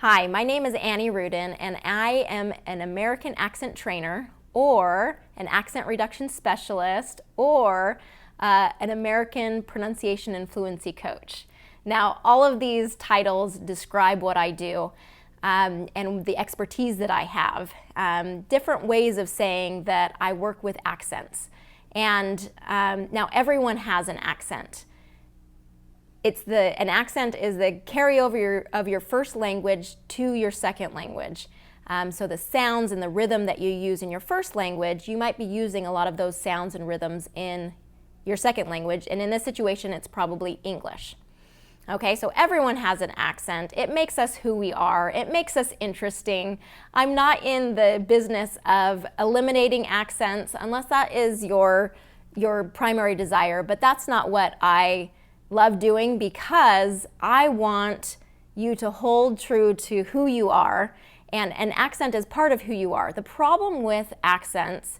Hi, my name is Annie Rudin, and I am an American accent trainer, or an accent reduction specialist, or an American pronunciation and fluency coach. Now, all of these titles describe what I do and the expertise that I have. Different ways of saying that I work with accents. And now everyone has an accent. An accent is the carryover of your first language to your second language. So the sounds and the rhythm that you use in your first language, you might be using a lot of those sounds and rhythms in your second language, and in this situation, it's probably English. Okay, so everyone has an accent. It makes us who we are. It makes us interesting. I'm not in the business of eliminating accents unless that is your primary desire, but that's not what I love doing, because I want you to hold true to who you are, and an accent is part of who you are. The problem with accents,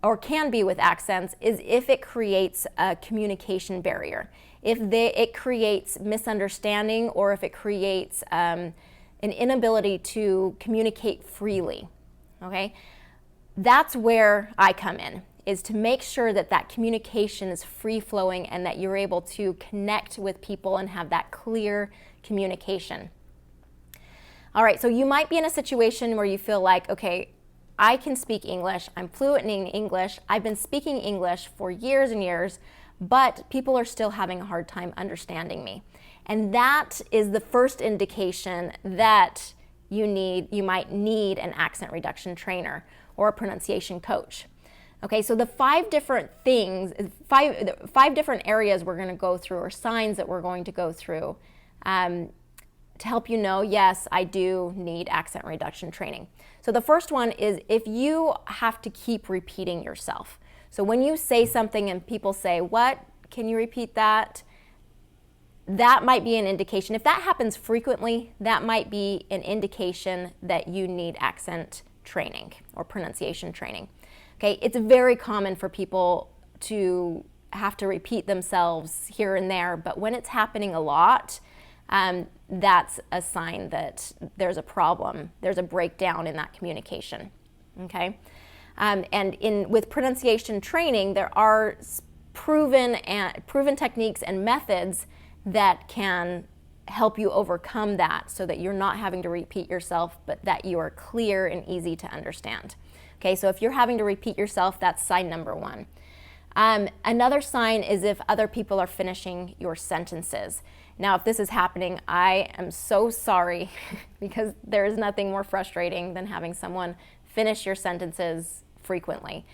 or can be with accents, is if it creates a communication barrier. If it creates misunderstanding, or if it creates an inability to communicate freely, okay? That's where I come in, is to make sure that that communication is free-flowing and that you're able to connect with people and have that clear communication. All right, so you might be in a situation where you feel like, okay, I can speak English, I'm fluent in English, I've been speaking English for years and years, but people are still having a hard time understanding me. And that is the first indication that you might need an accent reduction trainer or a pronunciation coach. Okay, so the five different areas we're going to go through, or signs that we're going to go through, to help you know, yes, I do need accent reduction training. So the first one is if you have to keep repeating yourself. So when you say something and people say, "What? Can you repeat that?" That might be an indication. If that happens frequently, that might be an indication that you need accent training or pronunciation training. Okay, it's very common for people to have to repeat themselves here and there, but when it's happening a lot, that's a sign that there's a problem. There's a breakdown in that communication. Okay, and with pronunciation training, there are proven techniques and methods that can help you overcome that, so that you're not having to repeat yourself, but that you are clear and easy to understand. Okay, so if you're having to repeat yourself, that's sign number one. Another sign is if other people are finishing your sentences. Now, if this is happening, I am so sorry because there is nothing more frustrating than having someone finish your sentences frequently.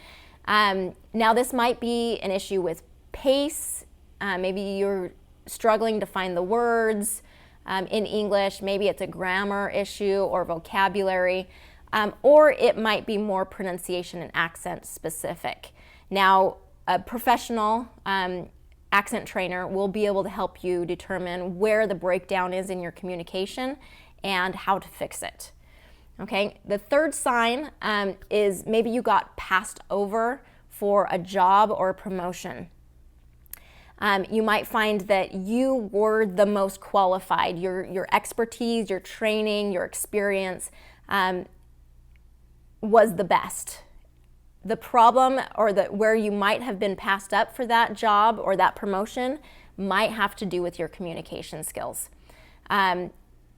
Now, this might be an issue with pace. Maybe you're struggling to find the words in English. Maybe it's a grammar issue or vocabulary. Or it might be more pronunciation and accent specific. Now, a professional accent trainer will be able to help you determine where the breakdown is in your communication and how to fix it. Okay, the third sign is maybe you got passed over for a job or a promotion. You might find that you were the most qualified. Your expertise, your training, your experience was the best. The problem, or where you might have been passed up for that job or that promotion, might have to do with your communication skills.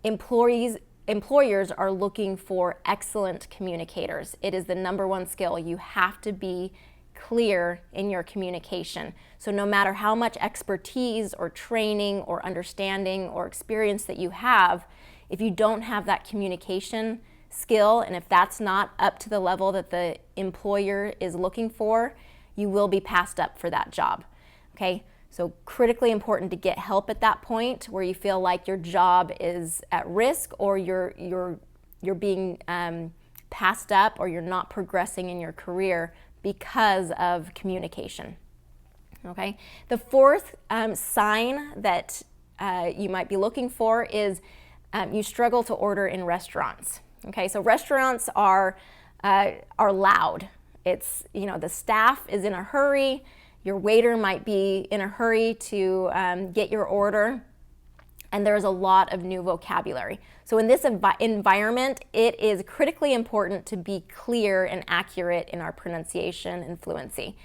Employers are looking for excellent communicators. It is the number one skill. You have to be clear in your communication. So no matter how much expertise or training or understanding or experience that you have, if you don't have that communication skill, and if that's not up to the level that the employer is looking for, you will be passed up for that job. Okay, so critically important to get help at that point where you feel like your job is at risk, or you're being passed up, or you're not progressing in your career because of communication. Okay, the fourth sign that you might be looking for is you struggle to order in restaurants. Okay, so restaurants are loud. It's, the staff is in a hurry. Your waiter might be in a hurry to get your order. and there's a lot of new vocabulary. So in this environment, it is critically important to be clear and accurate in our pronunciation and fluency.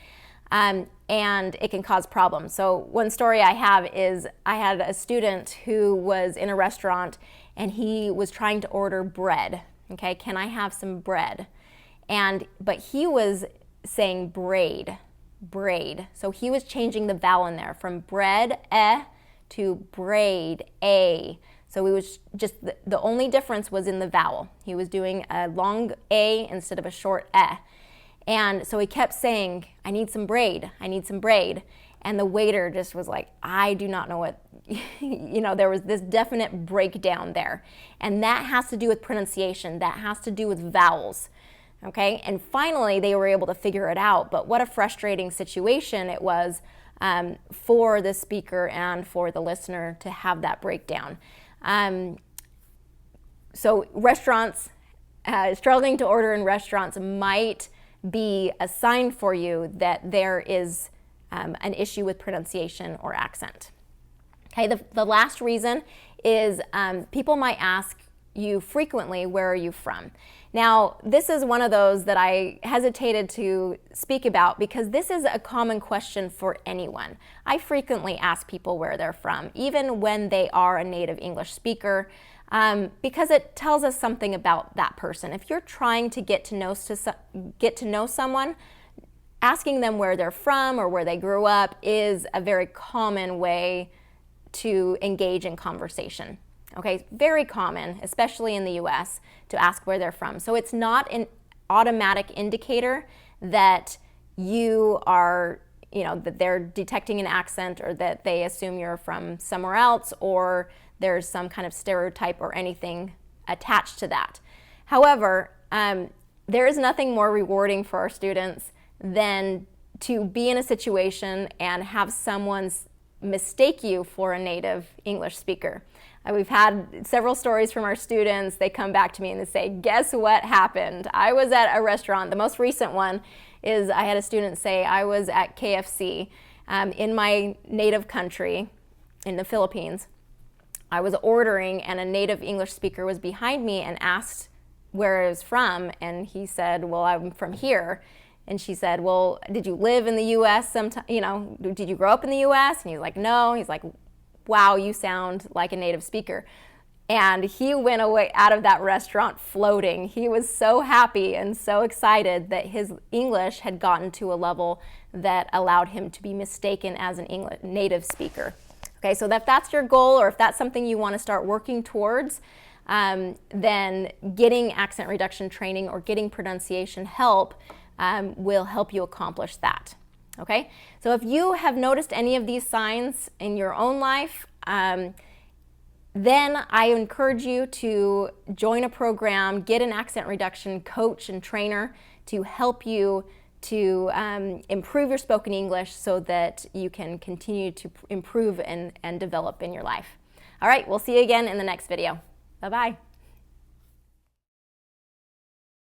And it can cause problems. So one story I have is I had a student who was in a restaurant and he was trying to order bread. Okay, can I have some bread? But he was saying braid. So he was changing the vowel in there from bread, to braid, a. So it was just, the only difference was in the vowel. He was doing a long a instead of a short e. And so he kept saying, I need some braid, I need some braid. And the waiter just was like, I do not know what, there was this definite breakdown there. And that has to do with pronunciation, that has to do with vowels. Okay, and finally they were able to figure it out, but what a frustrating situation it was for the speaker and for the listener to have that breakdown. So restaurants, struggling to order in restaurants might be a sign for you that there is an issue with pronunciation or accent. Okay, the last reason is people might ask you frequently, where are you from? Now, this is one of those that I hesitated to speak about because this is a common question for anyone. I frequently ask people where they're from, even when they are a native English speaker, because it tells us something about that person. If you're trying to get to know someone, asking them where they're from or where they grew up is a very common way to engage in conversation. Okay, very common, especially in the US, to ask where they're from. So it's not an automatic indicator that you are, that they're detecting an accent or that they assume you're from somewhere else or there's some kind of stereotype or anything attached to that. However, there is nothing more rewarding for our students than to be in a situation and have someone mistake you for a native English speaker. We've had several stories from our students. They come back to me and they say, guess what happened? I was at a restaurant. The most recent one is I had a student say, I was at KFC in my native country, in the Philippines. I was ordering and a native English speaker was behind me and asked where I was from. And he said, well, I'm from here. And she said, well, did you live in the U.S. sometime? Did you grow up in the U.S.? And he's like, no. He's like, wow, you sound like a native speaker. And he went away out of that restaurant floating. He was so happy and so excited that his English had gotten to a level that allowed him to be mistaken as an native speaker. Okay, so if that's your goal or if that's something you want to start working towards, then getting accent reduction training or getting pronunciation help will help you accomplish that. Okay, so if you have noticed any of these signs in your own life, then I encourage you to join a program, get an accent reduction coach and trainer to help you to improve your spoken English so that you can continue to improve and develop in your life. All right, we'll see you again in the next video. Bye-bye.